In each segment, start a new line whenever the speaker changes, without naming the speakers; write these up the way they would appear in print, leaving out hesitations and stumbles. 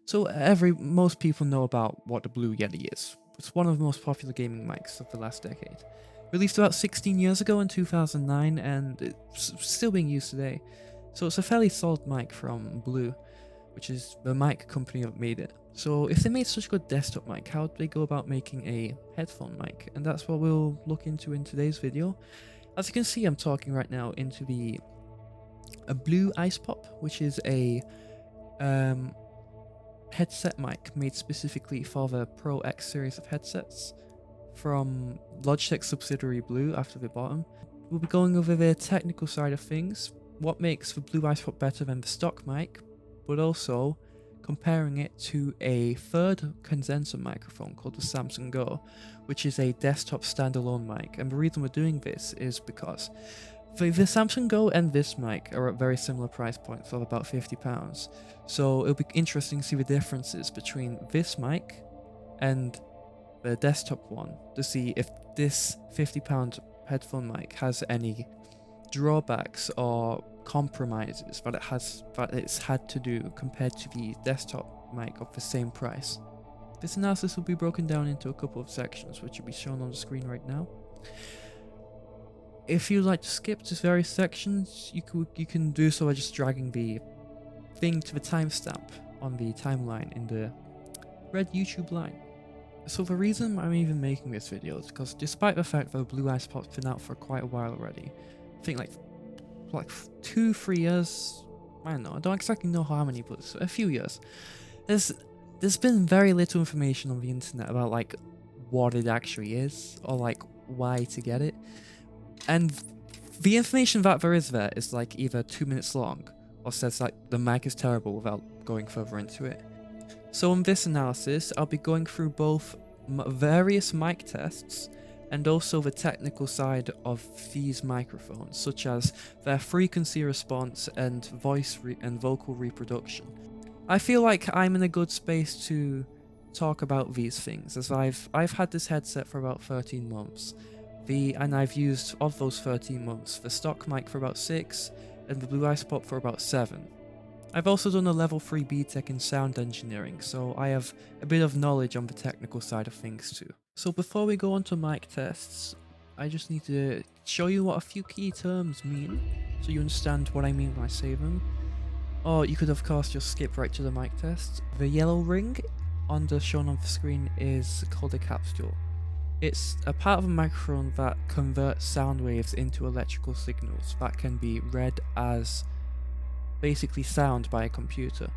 So most people know about what the Blue Yeti is. It's one of the most popular gaming mics of the last decade. Released about 16 years ago in 2009 and it's still being used today. So it's a fairly solid mic from Blue, which is the mic company that made it. So if they made such a good desktop mic, how did they go about making a headphone mic? And that's what we'll look into in today's video. As you can see, I'm talking right now into a Blue IcePop, which is a headset mic made specifically for the Pro X series of headsets from Logitech subsidiary Blue after they bought them. We'll be going over the technical side of things, what makes the Blue IcePop better than the stock mic, but also comparing it to a third condenser microphone called the Samsung Go, which is a desktop standalone mic. And the reason we're doing this is because the Samsung Go and this mic are at very similar price points of about £50. So it'll be interesting to see the differences between this mic and the desktop one to see if this £50 headphone mic has any drawbacks or compromises that it's had to do compared to the desktop mic of the same price. This analysis will be broken down into a couple of sections which will be shown on the screen right now. If you'd like to skip to various sections, you can do so by just dragging the thing to the timestamp on the timeline in the red YouTube line. So the reason I'm even making this video is because despite the fact that the Blue IcePop's been out for quite a while already, I think like 2-3 years, I don't know, I don't exactly know how many, but a few years, there's been very little information on the internet about like what it actually is or like why to get it. And the information that there is like either 2 minutes long or says like the mic is terrible without going further into it. So in this analysis, I'll be going through both various mic tests and also the technical side of these microphones, such as their frequency response and vocal reproduction. I feel like I'm in a good space to talk about these things, as I've had this headset for about 13 months. And I've used, of those 13 months, the stock mic for about 6 and the Blue IcePop for about 7. I've also done a level 3 BTech in sound engineering, so I have a bit of knowledge on the technical side of things too. So before we go on to mic tests, I just need to show you what a few key terms mean, so you understand what I mean when I say them. Or you could of course just skip right to the mic test. The yellow ring shown on the screen is called a capsule. It's a part of a microphone that converts sound waves into electrical signals that can be read as basically sound by a computer.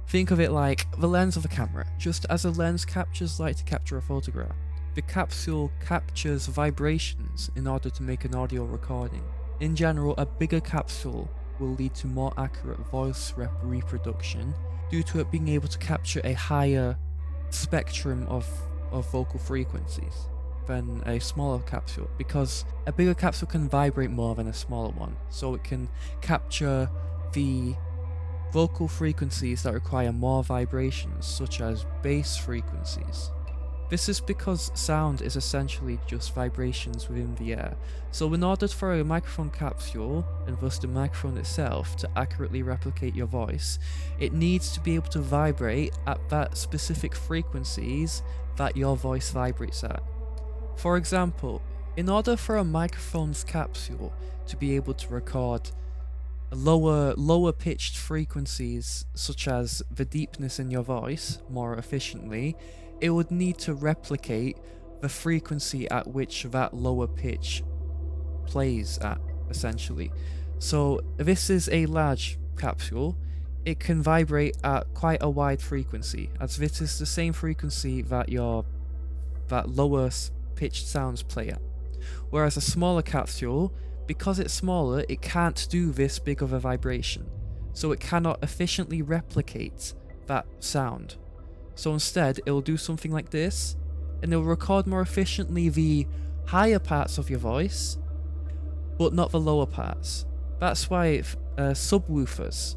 Think of it like the lens of a camera. Just as a lens captures light to capture a photograph, the capsule captures vibrations in order to make an audio recording. In general, a bigger capsule will lead to more accurate voice reproduction due to it being able to capture a higher spectrum of vocal frequencies than a smaller capsule, because a bigger capsule can vibrate more than a smaller one, so it can capture the vocal frequencies that require more vibrations, such as bass frequencies. This is because sound is essentially just vibrations within the air, so in order for a microphone capsule, and thus the microphone itself, to accurately replicate your voice, it needs to be able to vibrate at that specific frequencies that your voice vibrates at. For example, in order for a microphone's capsule to be able to record lower pitched frequencies, such as the deepness in your voice, more efficiently, it would need to replicate the frequency at which that lower pitch plays at, essentially. So this is a large capsule. It can vibrate at quite a wide frequency, as this is the same frequency that lower pitched sounds play at. Whereas a smaller capsule, because it's smaller, it can't do this big of a vibration, so it cannot efficiently replicate that sound. So instead, it will do something like this, and it will record more efficiently the higher parts of your voice, but not the lower parts. That's why subwoofers,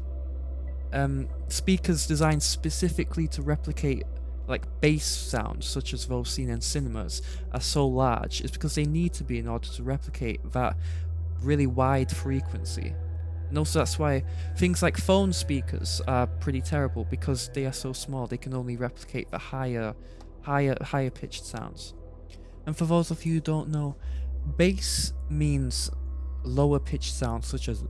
speakers designed specifically to replicate like bass sounds, such as those seen in cinemas, are so large, is because they need to be in order to replicate that really wide frequency. And also that's why things like phone speakers are pretty terrible, because they are so small, they can only replicate the higher pitched sounds. And for those of you who don't know, bass means lower pitched sounds such as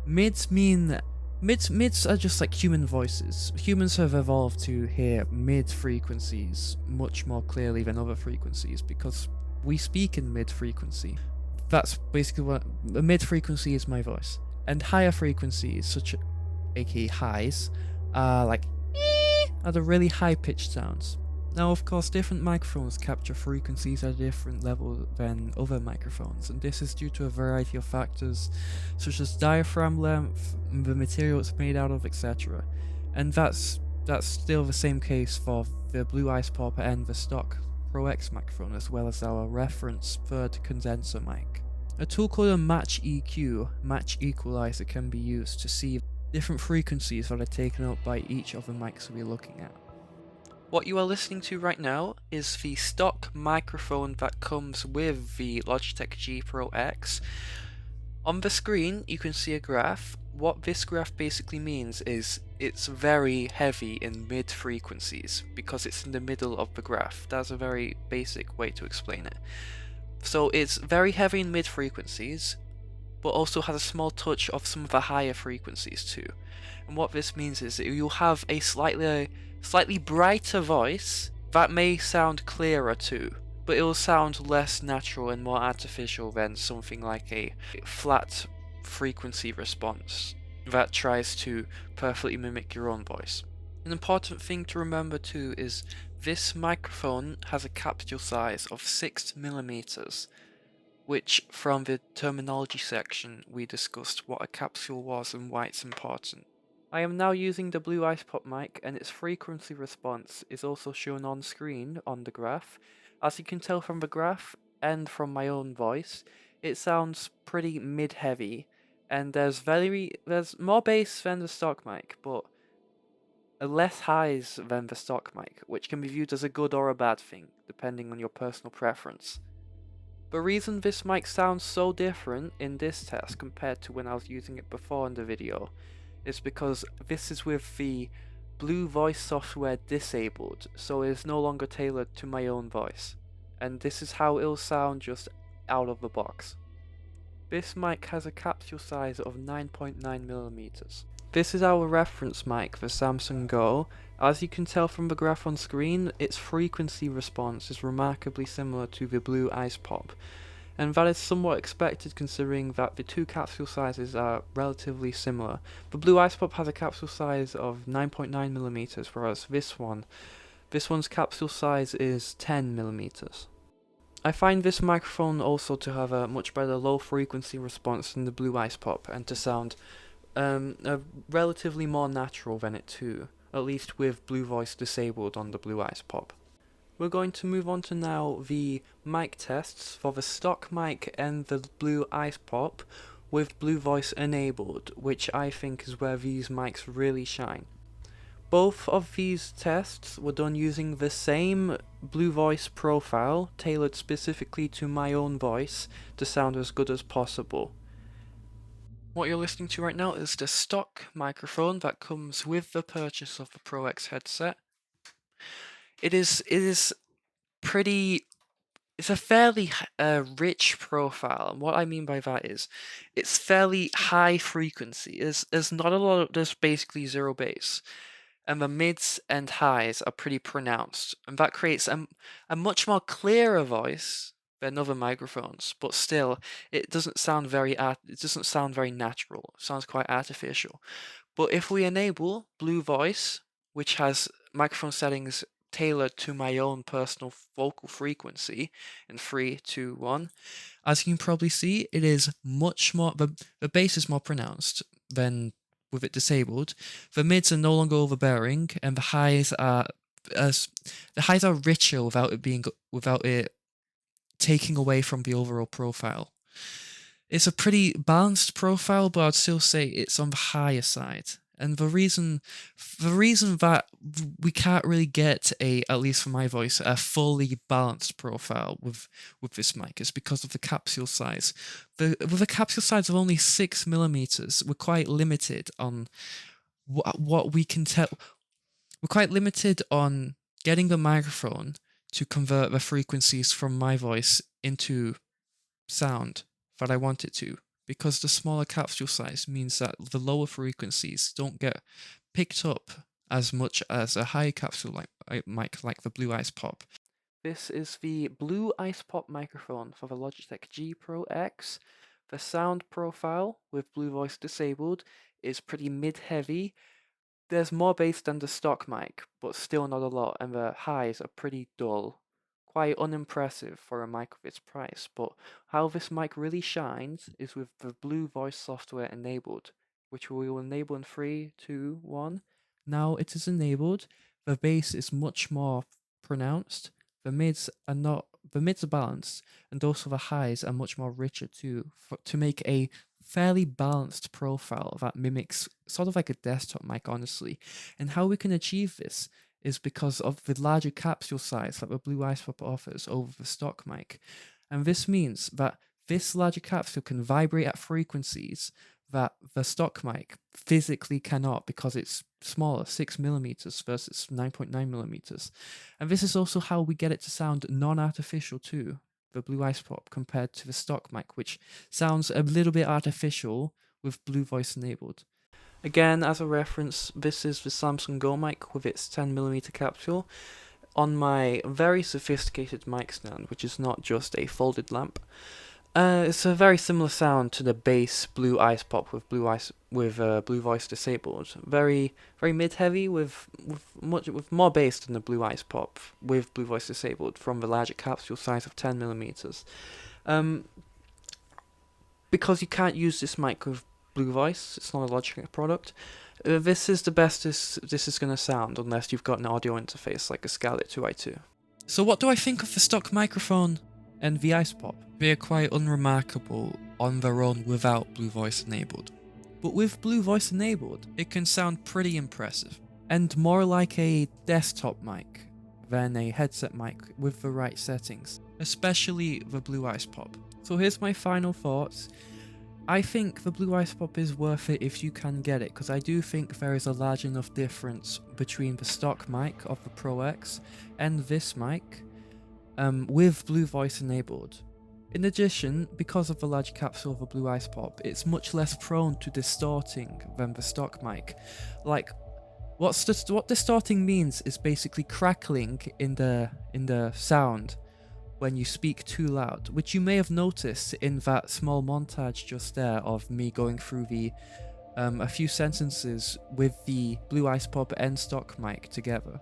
mids are just like human voices. Humans have evolved to hear mid frequencies much more clearly than other frequencies because we speak in mid frequency. That's basically what a mid frequency is, my voice. And higher frequencies, such aka highs, are like are the really high pitched sounds. Now, of course, different microphones capture frequencies at a different level than other microphones, and this is due to a variety of factors, such as diaphragm length, the material it's made out of, etc. And that's still the same case for the Blue IcePop and the stock Pro X microphone, as well as our reference third condenser mic. A tool called a match EQ, match equalizer, can be used to see different frequencies that are taken up by each of the mics we're looking at. What you are listening to right now is the stock microphone that comes with the Logitech G Pro X. On the screen you can see a graph. What this graph basically means is it's very heavy in mid frequencies because it's in the middle of the graph. That's a very basic way to explain it. So it's very heavy in mid frequencies, but also has a small touch of some of the higher frequencies too. And what this means is that you'll have a slightly brighter voice that may sound clearer too, but it will sound less natural and more artificial than something like a flat frequency response that tries to perfectly mimic your own voice. An important thing to remember too is this microphone has a capsule size of 6mm, which from the terminology section we discussed what a capsule was and why it's important. I am now using the Blue IcePop mic, and its frequency response is also shown on screen on the graph. As you can tell from the graph and from my own voice, it sounds pretty mid-heavy, and there's more bass than the stock mic, but less highs than the stock mic, which can be viewed as a good or a bad thing, depending on your personal preference. The reason this mic sounds so different in this test compared to when I was using it before in the video is because this is with the Blue Voice software disabled, so it is no longer tailored to my own voice, and this is how it'll sound just out of the box. This mic has a capsule size of 9.9mm. This is our reference mic, the Samsung Go. As you can tell from the graph on screen, its frequency response is remarkably similar to the Blue IcePop, and that is somewhat expected considering that the two capsule sizes are relatively similar. The Blue IcePop has a capsule size of 9.9mm, whereas this one's capsule size is 10mm. I find this microphone also to have a much better low frequency response than the Blue IcePop, and to sound relatively more natural than it too, at least with Blue Voice disabled on the Blue IcePop. We're going to move on to now the mic tests for the stock mic and the Blue IcePop with Blue Voice enabled, which I think is where these mics really shine. Both of these tests were done using the same Blue Voice profile, tailored specifically to my own voice to sound as good as possible. What you're listening to right now is the stock microphone that comes with the purchase of the Pro X headset. It is pretty. It's a fairly rich profile, and what I mean by that is it's fairly high frequency. There's not a lot. There's basically zero bass, and the mids and highs are pretty pronounced, and that creates a much more clearer voice than other microphones. But still, it doesn't sound very natural. It sounds quite artificial. But if we enable Blue Voice, which has microphone settings tailored to my own personal vocal frequency, in 3, 2, 1, as you can probably see, it is much more. The bass is more pronounced than with it disabled. The mids are no longer overbearing, and the highs are richer without it taking away from the overall profile. It's a pretty balanced profile, but I'd still say it's on the higher side. And the reason that we can't really get at least for my voice, a fully balanced profile with this mic is because of the capsule size. With a capsule size of only 6mm, we're quite limited on what we can tell. We're quite limited on getting the microphone to convert the frequencies from my voice into sound that I want it to, because the smaller capsule size means that the lower frequencies don't get picked up as much as a high capsule mic like the Blue IcePop. This is the Blue IcePop microphone for the Logitech G Pro X. The sound profile with Blue Voice disabled is pretty mid-heavy. There's more bass than the stock mic, but still not a lot, and the highs are pretty dull. Quite unimpressive for a mic of its price, but how this mic really shines is with the Blue Voice software enabled, which we will enable in 3, 2, 1. Now it is enabled. The bass is much more pronounced. The mids are balanced, and also the highs are much more richer too, to make a fairly balanced profile that mimics sort of like a desktop mic, honestly. And how we can achieve this is because of the larger capsule size that the Blue IcePop offers over the stock mic. And this means that this larger capsule can vibrate at frequencies that the stock mic physically cannot, because it's smaller, 6mm versus 9.9mm. And this is also how we get it to sound non-artificial too, the Blue IcePop, compared to the stock mic, which sounds a little bit artificial with Blue Voice enabled. Again, as a reference, this is the Samsung Go mic with its 10mm capsule on my very sophisticated mic stand, which is not just a folded lamp. It's a very similar sound to the base Blue IcePop with Blue Voice disabled. Very mid-heavy with more bass than the Blue IcePop with Blue Voice disabled from the larger capsule size of 10mm. Because you can't use this mic with Blue Voice, it's not a Logitech product. This is the best this is going to sound, unless you've got an audio interface like a Scarlett 2i2. So what do I think of the stock microphone and the IcePop? They are quite unremarkable on their own without Blue Voice enabled. But with Blue Voice enabled, it can sound pretty impressive, and more like a desktop mic than a headset mic with the right settings, especially the Blue IcePop. So here's my final thoughts. I think the Blue IcePop is worth it if you can get it, because I do think there is a large enough difference between the stock mic of the Pro X and this mic with Blue Voice enabled. In addition, because of the large capsule of the Blue IcePop, it's much less prone to distorting than the stock mic. Like, what distorting means is basically crackling in the sound when you speak too loud, which you may have noticed in that small montage just there of me going through the a few sentences with the Blue IcePop and stock mic together.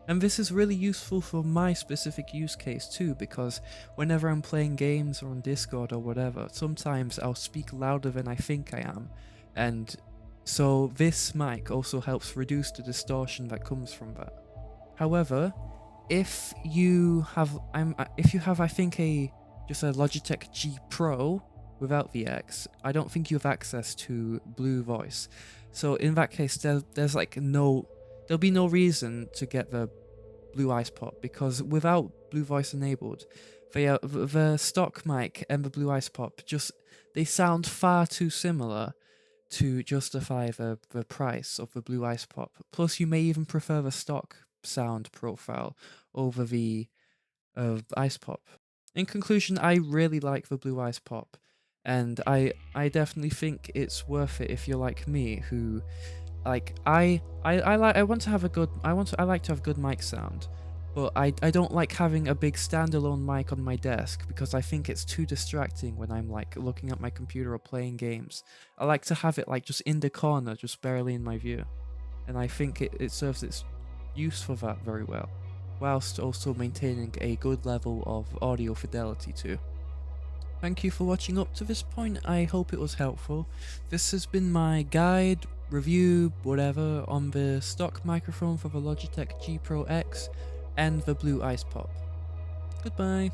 And this is really useful for my specific use case too, because whenever I'm playing games or on Discord or whatever, sometimes I'll speak louder than I think I am, and so this mic also helps reduce the distortion that comes from that. However, if you have I think just a Logitech G Pro without the X, I don't think you have access to Blue Voice. So in that case, there's like there'll be no reason to get the Blue IcePop, because without Blue Voice enabled, the stock mic and the Blue IcePop they sound far too similar to justify the price of the Blue IcePop. Plus, you may even prefer the stock sound profile over the IcePop. In conclusion, I really like the Blue IcePop, and I definitely think it's worth it if you're like me, who like I like to have good mic sound, but I don't like having a big standalone mic on my desk, because I think it's too distracting when I'm like looking at my computer or playing games. I like to have it like just in the corner, just barely in my view, and I think it serves its use for that very well, whilst also maintaining a good level of audio fidelity too. Thank you for watching up to this point. I hope it was helpful. This has been my guide, review, whatever, on the stock microphone for the Logitech G Pro X and the Blue IcePop. Goodbye.